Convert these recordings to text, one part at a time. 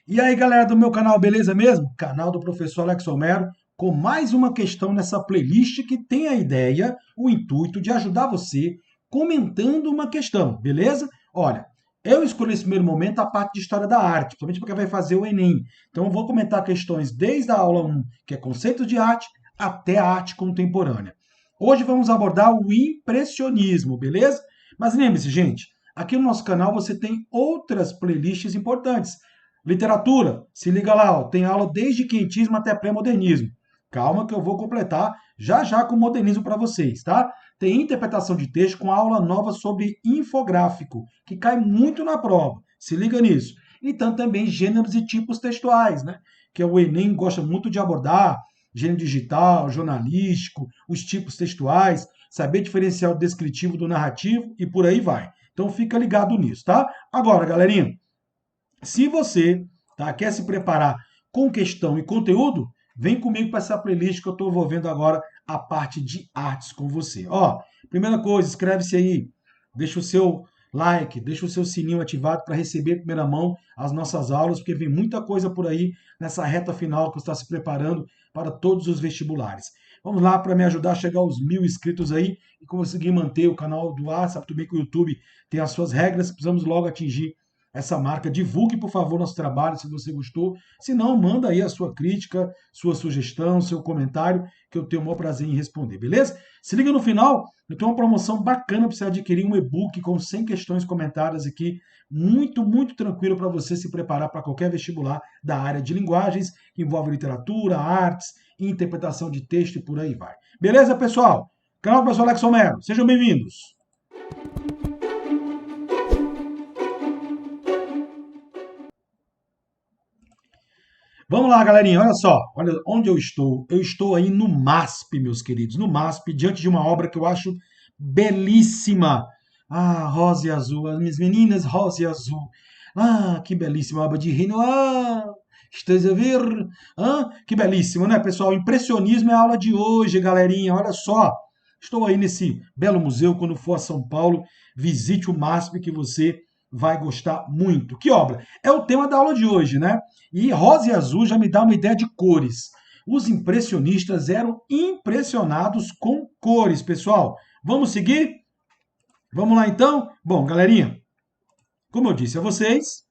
E aí, galera do meu canal, beleza mesmo? Canal do professor Alex Homero, com mais uma questão nessa playlist que tem a ideia, o intuito de ajudar você comentando uma questão, beleza? Olha, eu escolhi nesse primeiro momento a parte de História da Arte, principalmente porque vai fazer o Enem. Então eu vou comentar questões desde a aula 1, que é conceitos de arte, até a arte contemporânea. Hoje vamos abordar o impressionismo, beleza? Mas lembre-se, gente, aqui no nosso canal você tem outras playlists importantes. Literatura, se liga lá, ó, tem aula desde quentismo até pré-modernismo. Calma que eu vou completar já já com o modernismo para vocês, tá? Tem interpretação de texto com aula nova sobre infográfico, que cai muito na prova. Se liga nisso. Então também gêneros e tipos textuais, né? Que o Enem gosta muito de abordar, gênero digital, jornalístico, os tipos textuais, saber diferenciar o descritivo do narrativo e por aí vai. Então fica ligado nisso, tá? Agora, galerinha, se você quer se preparar com questão e conteúdo, vem comigo para essa playlist que eu estou envolvendo agora a parte de artes com você. Ó, primeira coisa, inscreve-se aí, deixa o seu like, deixa o seu sininho ativado para receber em primeira mão as nossas aulas, porque vem muita coisa por aí nessa reta final que você está se preparando para todos os vestibulares. Vamos lá para me ajudar a chegar aos 1.000 inscritos aí e conseguir manter o canal do ar. Sabe também que o YouTube tem as suas regras, precisamos logo atingir essa marca. Divulgue, por favor, nosso trabalho, se você gostou. Se não, manda aí a sua crítica, sua sugestão, seu comentário, que eu tenho o maior prazer em responder, beleza? Se liga no final, eu tenho uma promoção bacana para você adquirir um e-book com 100 questões comentadas aqui, muito tranquilo para você se preparar para qualquer vestibular da área de linguagens, que envolve literatura, artes, interpretação de texto e por aí vai. Beleza, pessoal? Canal do professor Alex Homero, sejam bem-vindos. Vamos lá, galerinha, olha só, olha onde eu estou. Eu estou aí no MASP, meus queridos, no MASP, diante de uma obra que eu acho belíssima. Ah, rosa e azul, as minhas meninas, rosa e azul. Ah, que belíssima obra de Renoir. Estás a ver? Ah, que belíssimo, né, pessoal? Impressionismo é a aula de hoje, galerinha. Olha só, estou aí nesse belo museu. Quando for a São Paulo, visite o MASP que você vai gostar muito. Que obra? É o tema da aula de hoje, né? E rosa e azul já me dá uma ideia de cores. Os impressionistas eram impressionados com cores, pessoal. Vamos seguir? Vamos lá então? Bom, galerinha, como eu disse a vocês,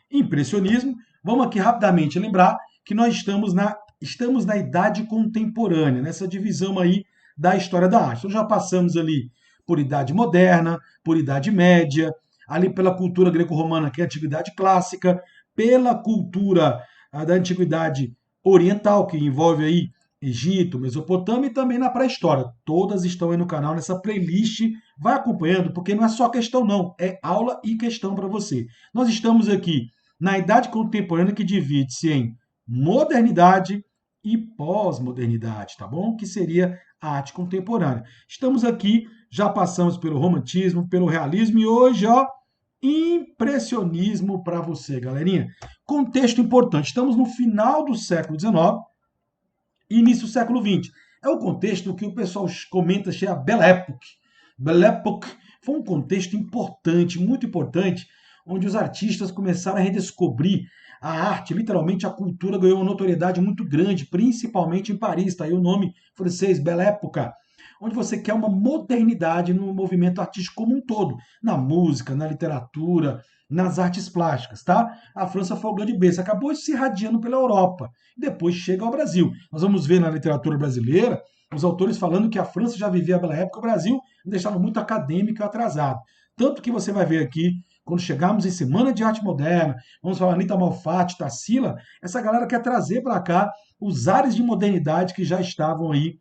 impressionismo. Vamos aqui rapidamente lembrar que nós estamos na idade contemporânea, nessa divisão aí da história da arte. Então já passamos ali por idade moderna, por idade média, ali pela cultura greco-romana, que é a antiguidade clássica, pela cultura da antiguidade oriental, que envolve aí Egito, Mesopotâmia e também na pré-história. Todas estão aí no canal, nessa playlist. Vai acompanhando, porque não é só questão, não. É aula e questão para você. Nós estamos aqui na idade contemporânea, que divide-se em modernidade e pós-modernidade, tá bom? Que seria a arte contemporânea. Estamos aqui, já passamos pelo romantismo, pelo realismo e hoje, ó, impressionismo para você, galerinha. Contexto importante. Estamos no final do século XIX e início do século XX. É o contexto que o pessoal comenta ser a Belle Époque. Belle Époque foi um contexto importante, muito importante, onde os artistas começaram a redescobrir a arte, literalmente a cultura ganhou uma notoriedade muito grande, principalmente em Paris, está aí o nome francês, Belle Époque, onde você quer uma modernidade no movimento artístico como um todo, na música, na literatura, nas artes plásticas, tá? A França foi o grande berço, acabou se irradiando pela Europa, depois chega ao Brasil. Nós vamos ver na literatura brasileira os autores falando que a França já vivia pela época, o Brasil deixava muito acadêmico e atrasado. Tanto que você vai ver aqui, quando chegarmos em Semana de Arte Moderna, vamos falar Anitta Malfatti, Tarsila, essa galera quer trazer para cá os ares de modernidade que já estavam aí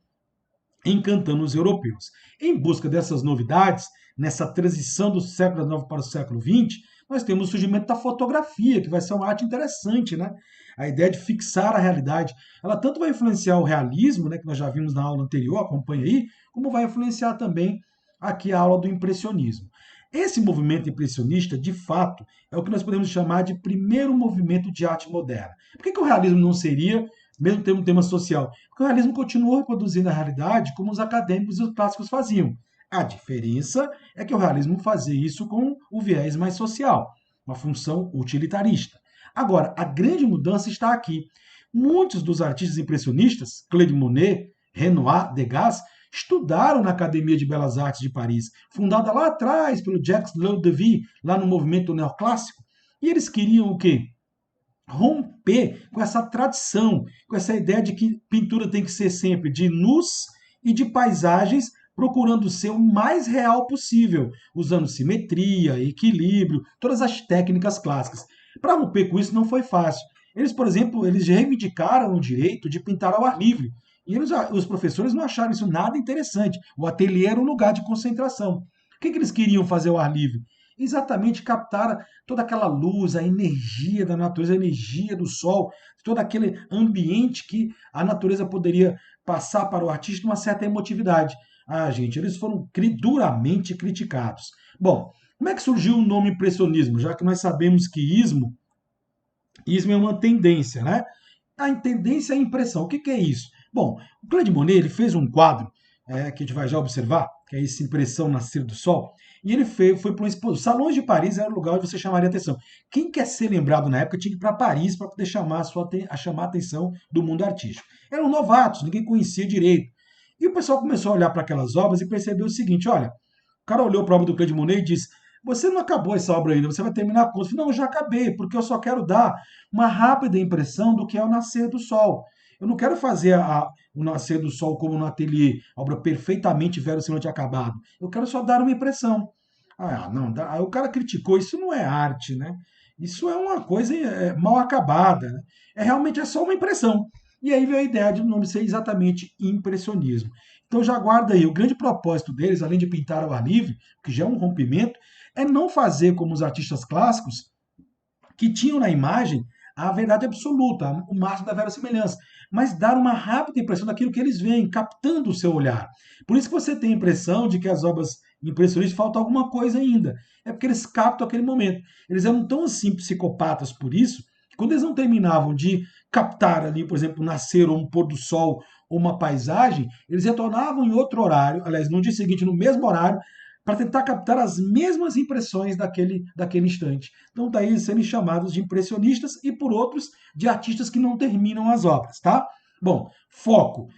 encantando os europeus. Em busca dessas novidades, nessa transição do século XIX para o século XX, nós temos o surgimento da fotografia, que vai ser uma arte interessante, né? A ideia de fixar a realidade. Ela tanto vai influenciar o realismo, né, que nós já vimos na aula anterior, acompanha aí, como vai influenciar também aqui a aula do impressionismo. Esse movimento impressionista, de fato, é o que nós podemos chamar de primeiro movimento de arte moderna. Por que o realismo não seria, mesmo tendo um tema social? Porque o realismo continuou reproduzindo a realidade como os acadêmicos e os clássicos faziam. A diferença é que o realismo fazia isso com o viés mais social, uma função utilitarista. Agora, a grande mudança está aqui. Muitos dos artistas impressionistas, Claude Monet, Renoir, Degas, estudaram na Academia de Belas Artes de Paris, fundada lá atrás pelo Jacques Lodevie, lá no movimento neoclássico. E eles queriam o quê? Romper com essa tradição, com essa ideia de que pintura tem que ser sempre de nus e de paisagens, procurando ser o mais real possível, usando simetria, equilíbrio, todas as técnicas clássicas. Para romper com isso não foi fácil. Eles, por exemplo, eles reivindicaram o direito de pintar ao ar livre. E os professores não acharam isso nada interessante. O ateliê era um lugar de concentração. O que eles queriam fazer ao ar livre? Exatamente captar toda aquela luz, a energia da natureza, a energia do sol, todo aquele ambiente que a natureza poderia passar para o artista uma certa emotividade. Ah, gente, eles foram duramente criticados. Bom, como é que surgiu o nome impressionismo? Já que nós sabemos que ismo é uma tendência, né? A tendência é a impressão. O que é isso? Bom, o Claude Monet ele fez um quadro que a gente vai já observar, que é essa impressão nascer do sol, e ele foi para uma exposição. Salões de Paris era o lugar onde você chamaria atenção. Quem quer ser lembrado na época tinha que ir para Paris para poder chamar chamar a atenção do mundo artístico. Eram novatos, ninguém conhecia direito. E o pessoal começou a olhar para aquelas obras e percebeu o seguinte: olha, o cara olhou para a obra do Claude Monet e disse: você não acabou essa obra ainda, você vai terminar quando? Não, eu já acabei, porque eu só quero dar uma rápida impressão do que é o nascer do sol. Eu não quero fazer o nascer do sol como no ateliê, obra perfeitamente verossimilmente acabado. Eu quero só dar uma impressão. Ah, não, aí o cara criticou, isso não é arte, né? Isso é uma coisa mal acabada, né? Realmente é só uma impressão. E aí veio a ideia de o nome ser exatamente impressionismo. Então já guarda aí, o grande propósito deles, além de pintar ao ar livre, que já é um rompimento, é não fazer como os artistas clássicos, que tinham na imagem a verdade absoluta, o máximo da verossimilhança, mas dar uma rápida impressão daquilo que eles veem, captando o seu olhar. Por isso que você tem a impressão de que as obras impressionistas falta alguma coisa ainda. É porque eles captam aquele momento. Eles eram tão assim psicopatas por isso, que quando eles não terminavam de captar ali, por exemplo, um nascer ou um pôr do sol ou uma paisagem, eles retornavam em outro horário, aliás, no dia seguinte, no mesmo horário, para tentar captar as mesmas impressões daquele instante. Então, daí sendo chamados de impressionistas e por outros de artistas que não terminam as obras, tá? Bom, foco.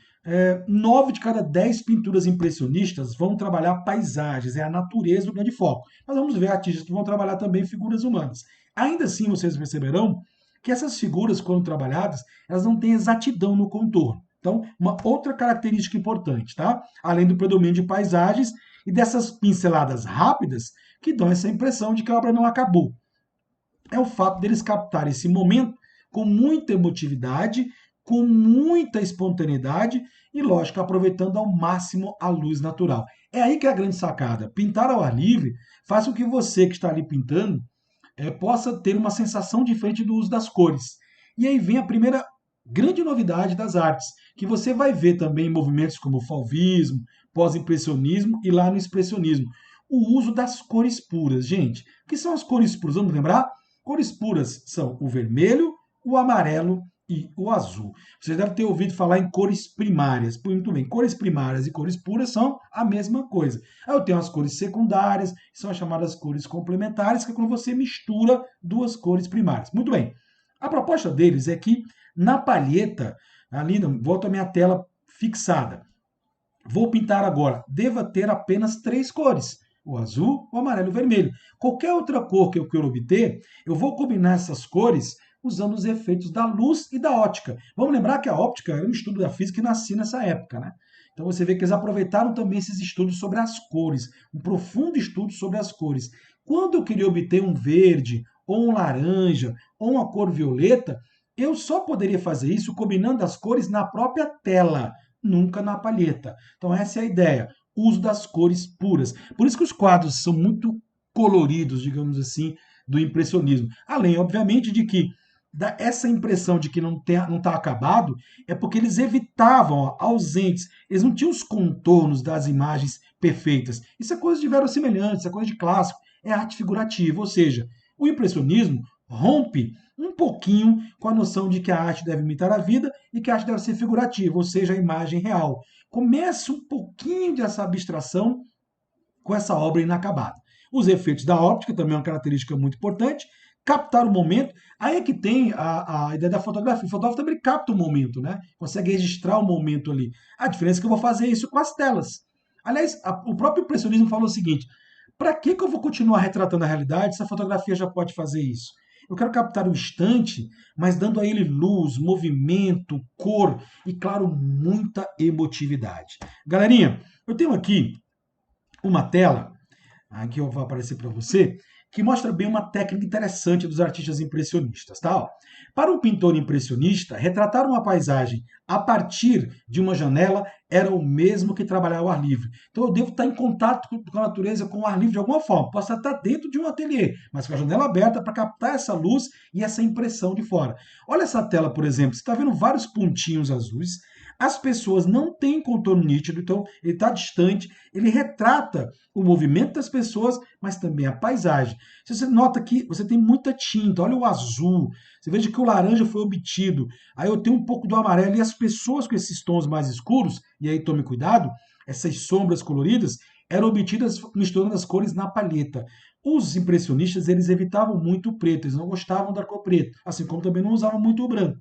9 de cada 10 pinturas impressionistas vão trabalhar paisagens, é a natureza o grande foco. Mas vamos ver artistas que vão trabalhar também figuras humanas. Ainda assim, vocês perceberão que essas figuras, quando trabalhadas, elas não têm exatidão no contorno. Então, uma outra característica importante, tá? Além do predomínio de paisagens e dessas pinceladas rápidas que dão essa impressão de que a obra não acabou. É o fato deles captarem esse momento com muita emotividade, com muita espontaneidade e, lógico, aproveitando ao máximo a luz natural. É aí que é a grande sacada. Pintar ao ar livre faz com que você que está ali pintando possa ter uma sensação diferente do uso das cores. E aí vem a primeira grande novidade das artes, que você vai ver também em movimentos como o fauvismo, pós-impressionismo e lá no expressionismo. O uso das cores puras. Gente, o que são as cores puras? Vamos lembrar? Cores puras são o vermelho, o amarelo e o azul. Vocês devem ter ouvido falar em cores primárias. Muito bem, cores primárias e cores puras são a mesma coisa. Aí eu tenho as cores secundárias, que são as chamadas cores complementares, que é quando você mistura duas cores primárias. Muito bem. A proposta deles é que na palheta, ali, volto à minha tela fixada, vou pintar agora, deva ter apenas 3 cores. O azul, o amarelo e o vermelho. Qualquer outra cor que eu queira obter, eu vou combinar essas cores usando os efeitos da luz e da ótica. Vamos lembrar que a óptica era um estudo da física que nascia nessa época, né? Então você vê que eles aproveitaram também esses estudos sobre as cores, um profundo estudo sobre as cores. Quando eu queria obter um verde, ou um laranja, ou uma cor violeta, eu só poderia fazer isso combinando as cores na própria tela, nunca na palheta. Então essa é a ideia, uso das cores puras. Por isso que os quadros são muito coloridos, digamos assim, do impressionismo. Além, obviamente, de que dá essa impressão de que não está acabado, é porque eles evitavam ausentes, eles não tinham os contornos das imagens perfeitas. Isso é coisa de verossimilhança, isso é coisa de clássico, é arte figurativa, ou seja, o impressionismo rompe um pouquinho com a noção de que a arte deve imitar a vida e que a arte deve ser figurativa, ou seja, a imagem real. Começa um pouquinho dessa abstração com essa obra inacabada. Os efeitos da óptica também é uma característica muito importante, Captar o momento, aí é que tem a ideia da fotografia. O fotógrafo também capta o momento, né? Consegue registrar o momento ali. A diferença é que eu vou fazer isso com as telas. Aliás, o próprio impressionismo falou o seguinte: para que eu vou continuar retratando a realidade se a fotografia já pode fazer isso? Eu quero captar o instante, mas dando a ele luz, movimento, cor e, claro, muita emotividade. Galerinha, eu tenho aqui uma tela, aqui eu vou aparecer para você, que mostra bem uma técnica interessante dos artistas impressionistas, tá? Ó, para um pintor impressionista, retratar uma paisagem a partir de uma janela era o mesmo que trabalhar ao ar livre. Então eu devo estar em contato com a natureza, com o ar livre de alguma forma. Posso estar dentro de um ateliê, mas com a janela aberta para captar essa luz e essa impressão de fora. Olha essa tela, por exemplo, você está vendo vários pontinhos azuis. As pessoas não têm contorno nítido, então ele está distante, ele retrata o movimento das pessoas, mas também a paisagem. Se você nota que você tem muita tinta, olha o azul, você veja que o laranja foi obtido, aí eu tenho um pouco do amarelo, e as pessoas com esses tons mais escuros, e aí tome cuidado, essas sombras coloridas, eram obtidas misturando as cores na palheta. Os impressionistas, eles evitavam muito o preto, eles não gostavam da cor preta, assim como também não usavam muito o branco.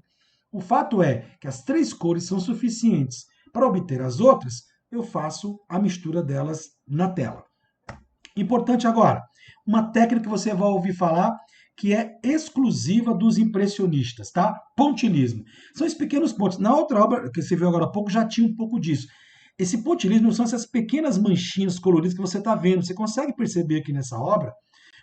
O fato é que as três cores são suficientes. Para obter as outras, eu faço a mistura delas na tela. Importante agora, uma técnica que você vai ouvir falar que é exclusiva dos impressionistas, tá? Pontilhismo. São esses pequenos pontos. Na outra obra que você viu agora há pouco já tinha um pouco disso. Esse pontilhismo são essas pequenas manchinhas coloridas que você está vendo. Você consegue perceber aqui nessa obra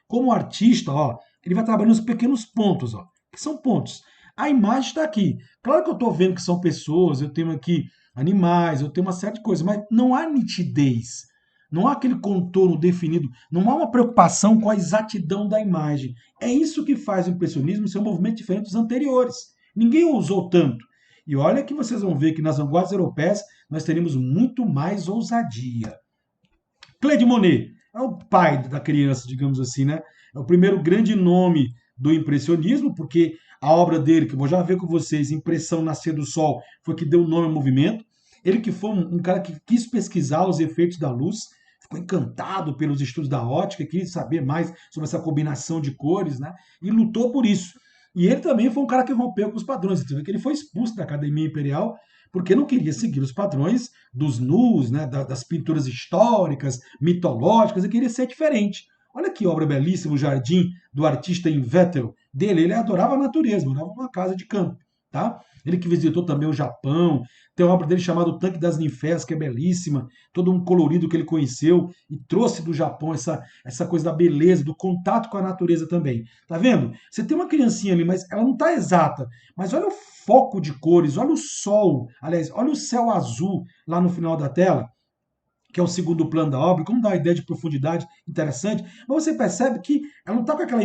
como o artista, ó, ele vai trabalhando os pequenos pontos, ó, que são pontos. A imagem está aqui. Claro que eu estou vendo que são pessoas, eu tenho aqui animais, eu tenho uma série de coisas, mas não há nitidez. Não há aquele contorno definido, não há uma preocupação com a exatidão da imagem. É isso que faz o impressionismo ser um movimento diferente dos anteriores. Ninguém ousou tanto. E olha que vocês vão ver que nas vanguardas europeias nós teríamos muito mais ousadia. Claude Monet é o pai da criança, digamos assim, né? É o primeiro grande nome do impressionismo, porque a obra dele, que eu vou já ver com vocês, Impressão Nascer do Sol, foi que deu nome ao movimento. Ele que foi um cara que quis pesquisar os efeitos da luz, ficou encantado pelos estudos da ótica, quis saber mais sobre essa combinação de cores, né? E lutou por isso. E ele também foi um cara que rompeu com os padrões, entendeu? Que ele foi expulso da Academia Imperial porque não queria seguir os padrões dos nus, né, das pinturas históricas, mitológicas, e queria ser diferente. Olha que obra belíssima, o Jardim do Artista em Vettel. Dele, ele adorava a natureza, morava numa casa de campo. Tá? Ele que visitou também o Japão, tem uma obra dele chamada O Tanque das Ninféias, que é belíssima, todo um colorido que ele conheceu e trouxe do Japão essa coisa da beleza, do contato com a natureza também. Tá vendo? Você tem uma criancinha ali, mas ela não está exata. Mas olha o foco de cores, olha o sol, aliás, olha o céu azul lá no final da tela, que é o segundo plano da obra, como dá uma ideia de profundidade interessante, mas você percebe que ela não está com aquela.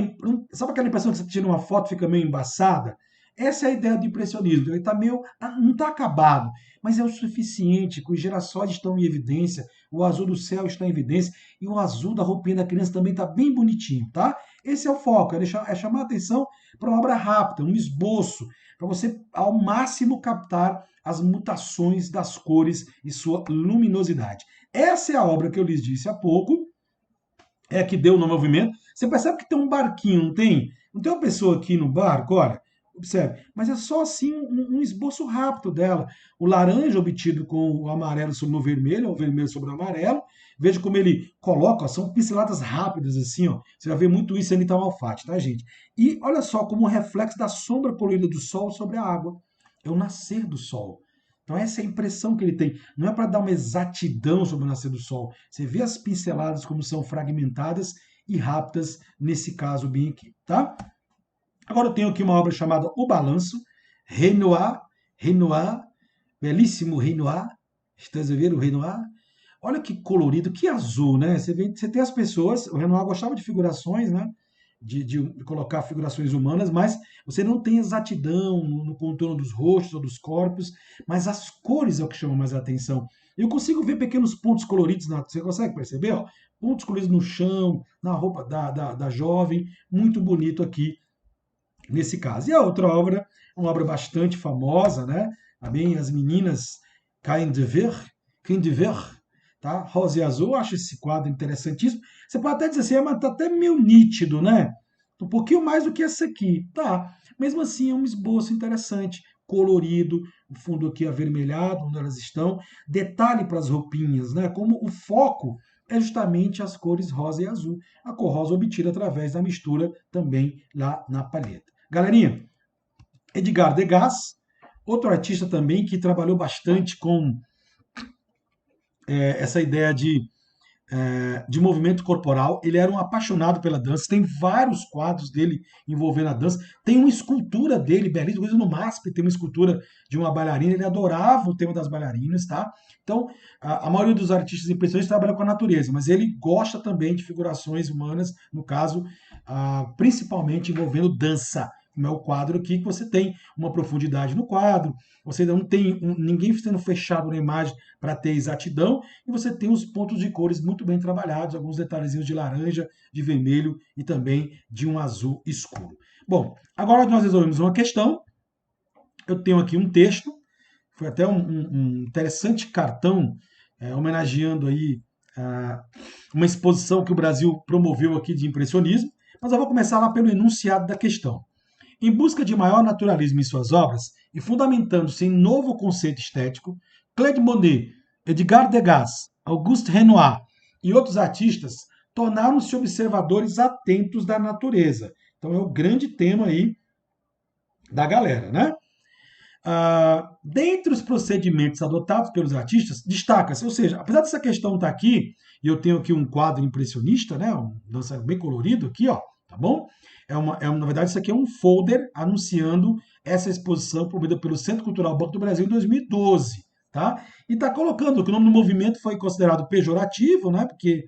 Sabe aquela impressão que você tira uma foto e fica meio embaçada? Essa é a ideia do impressionismo. Ele tá meio. Não está acabado, mas é o suficiente, que os girassóis estão em evidência, o azul do céu está em evidência, e o azul da roupinha da criança também está bem bonitinho, tá? Esse é o foco, é chamar a atenção para uma obra rápida, um esboço, para você ao máximo captar as mutações das cores e sua luminosidade. Essa é a obra que eu lhes disse há pouco, é a que deu o nome ao movimento. Você percebe que tem um barquinho, não tem? Não tem uma pessoa aqui no barco, olha, observe. Mas é só assim um esboço rápido dela. O laranja obtido com o amarelo sobre o vermelho, o vermelho sobre o amarelo. Veja como ele coloca, ó, são pinceladas rápidas assim, ó. Você vai ver muito isso em Anitta Malfatti, tá, gente? E olha só como o reflexo da sombra poluída do sol sobre a água. É o nascer do sol. Então essa é a impressão que ele tem. Não é para dar uma exatidão sobre o nascer do sol. Você vê as pinceladas como são fragmentadas e rápidas nesse caso bem aqui, tá? Agora eu tenho aqui uma obra chamada O Balanço, Renoir, Renoir, belíssimo Renoir. Estás a ver o Renoir? Olha que colorido, que azul, né? Você tem as pessoas, o Renoir gostava de figurações, né? De colocar figurações humanas, mas você não tem exatidão no contorno dos rostos ou dos corpos, mas as cores é o que chama mais a atenção. Eu consigo ver pequenos pontos coloridos, você consegue perceber? Ó? Pontos coloridos no chão, na roupa da jovem, muito bonito aqui nesse caso. E a outra obra, uma obra bastante famosa, né? Também as meninas caem de ver, tá? Rosa e azul, eu acho esse quadro interessantíssimo. Você pode até dizer assim, mas tá até meio nítido, né? Um pouquinho mais do que essa aqui. Tá. Mesmo assim, é um esboço interessante, colorido, o fundo aqui avermelhado, onde elas estão. Detalhe para as roupinhas, né? Como o foco é justamente as cores rosa e azul. A cor rosa obtida através da mistura também lá na palheta. Galerinha, Edgar Degas, outro artista também que trabalhou bastante com essa ideia de movimento corporal. Ele era um apaixonado pela dança. Tem vários quadros dele envolvendo a dança. Tem uma escultura dele, belíssima, coisa no MASP, tem uma escultura de uma bailarina. Ele adorava o tema das bailarinas, tá? Então, a maioria dos artistas impressionistas trabalha com a natureza, mas ele gosta também de figurações humanas, no caso, principalmente envolvendo dança. Como é o quadro aqui, que você tem uma profundidade no quadro, você não tem ninguém sendo fechado na imagem para ter exatidão, e você tem os pontos de cores muito bem trabalhados, alguns detalhezinhos de laranja, de vermelho e também de um azul escuro. Bom, agora nós resolvemos uma questão. Eu tenho aqui um texto, foi até um interessante cartão homenageando aí uma exposição que o Brasil promoveu aqui de impressionismo, mas eu vou começar lá pelo enunciado da questão. Em busca de maior naturalismo em suas obras e fundamentando-se em novo conceito estético, Claude Monet, Edgar Degas, Auguste Renoir e outros artistas tornaram-se observadores atentos da natureza. Então é o grande tema aí da galera, né? Dentre os procedimentos adotados pelos artistas, destaca-se, ou seja, apesar dessa questão estar aqui, e eu tenho aqui um quadro impressionista, né, um dança bem colorido aqui, ó, tá bom? Na verdade, isso aqui é um folder anunciando essa exposição promovida pelo Centro Cultural Banco do Brasil em 2012, tá? E está colocando que o nome do movimento foi considerado pejorativo, né? Porque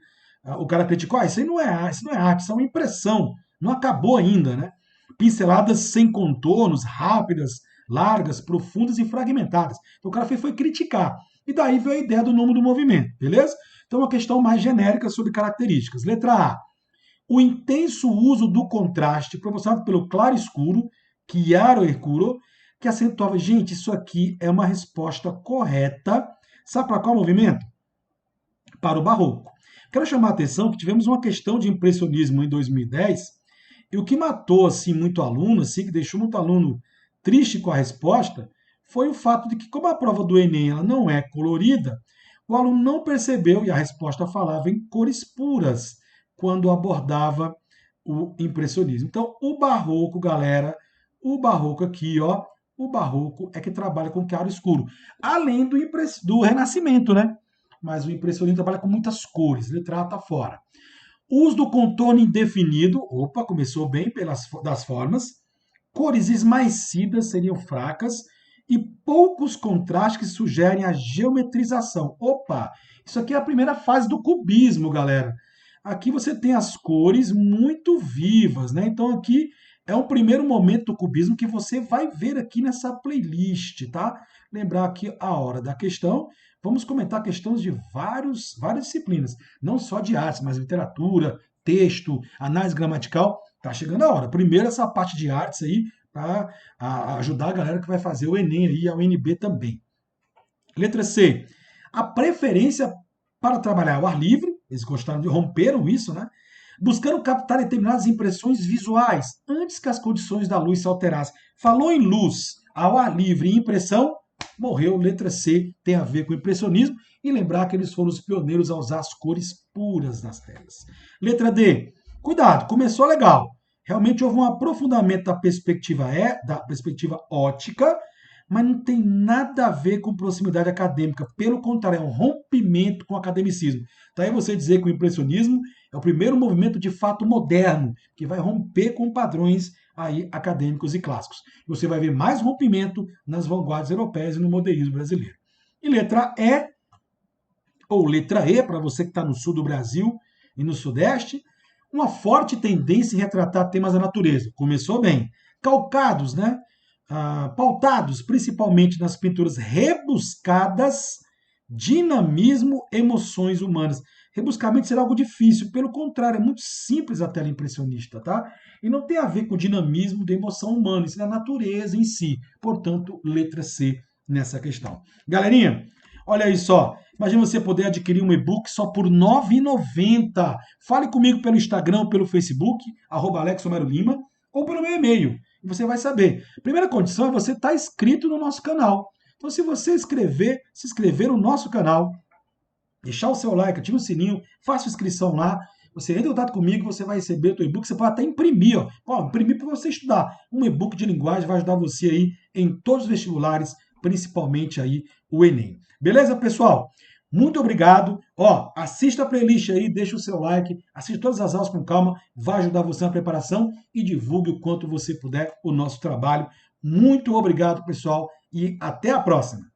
o cara criticou, isso aí não é arte, isso é uma impressão, não acabou ainda, né? Pinceladas sem contornos, rápidas, largas, profundas e fragmentadas. Então o cara foi criticar. E daí veio a ideia do nome do movimento, beleza? Então uma questão mais genérica sobre características. Letra A. O intenso uso do contraste proporcionado pelo claro escuro, chiaro e escuro, que acentuava. Gente, isso aqui é uma resposta correta. Sabe para qual movimento? Para o barroco. Quero chamar a atenção que tivemos uma questão de impressionismo em 2010, e o que matou assim muito aluno, assim, que deixou muito aluno triste com a resposta, foi o fato de que, como a prova do Enem ela não é colorida, o aluno não percebeu, e a resposta falava em cores puras, quando abordava o impressionismo. Então, o barroco, galera, o barroco aqui, ó, o barroco é que trabalha com claro escuro, além do renascimento, né? Mas o impressionismo trabalha com muitas cores, letra A tá fora. Uso do contorno indefinido, opa, começou bem das formas. Cores esmaecidas seriam fracas e poucos contrastes que sugerem a geometrização. Opa, isso aqui é a primeira fase do cubismo, galera. Aqui você tem as cores muito vivas, né? Então aqui é um primeiro momento do cubismo que você vai ver aqui nessa playlist, tá? Lembrar aqui a hora da questão. Vamos comentar questões de várias disciplinas, não só de artes, mas literatura, texto, análise gramatical. Tá chegando a hora. Primeiro essa parte de artes aí, para ajudar a galera que vai fazer o Enem aí, a UNB também. Letra C. A preferência para trabalhar ao ar livre, eles gostaram de romperam isso, né? Buscando captar determinadas impressões visuais antes que as condições da luz se alterassem. Falou em luz, ao ar livre e impressão, morreu. Letra C tem a ver com impressionismo, e lembrar que eles foram os pioneiros a usar as cores puras nas telas. Letra D. Cuidado, começou legal. Realmente houve um aprofundamento da perspectiva ótica, mas não tem nada a ver com proximidade acadêmica. Pelo contrário, é um rompimento com o academicismo. Tá aí você dizer que o impressionismo é o primeiro movimento de fato moderno, que vai romper com padrões aí acadêmicos e clássicos. Você vai ver mais rompimento nas vanguardas europeias e no modernismo brasileiro. E letra E, ou letra E, para você que está no sul do Brasil e no sudeste, uma forte tendência em retratar temas da natureza. Começou bem. Calcados, né? Pautados principalmente nas pinturas rebuscadas, dinamismo, emoções humanas. Rebuscamento será algo difícil, pelo contrário, é muito simples a tela impressionista, tá? E não tem a ver com o dinamismo da emoção humana, isso é a natureza em si. Portanto, letra C nessa questão. Galerinha, Olha aí só, imagina você poder adquirir um e-book só por R$ 9,90. Fale comigo pelo Instagram, pelo Facebook, @AlexRomeroLima, ou pelo meu e-mail. E você vai saber. Primeira condição é você estar inscrito no nosso canal. Então, se você se inscrever no nosso canal, deixar o seu like, ativa o sininho, faça inscrição lá. Você entra em contato comigo, você vai receber o teu e-book. Você pode até imprimir, ó. Ó, imprimir para você estudar. Um e-book de linguagem vai ajudar você aí em todos os vestibulares, principalmente aí o Enem. Beleza, pessoal? Muito obrigado. Ó, assista a playlist aí, deixa o seu like, assista todas as aulas com calma, vai ajudar você na preparação e divulgue o quanto você puder o nosso trabalho. Muito obrigado, pessoal, e até a próxima.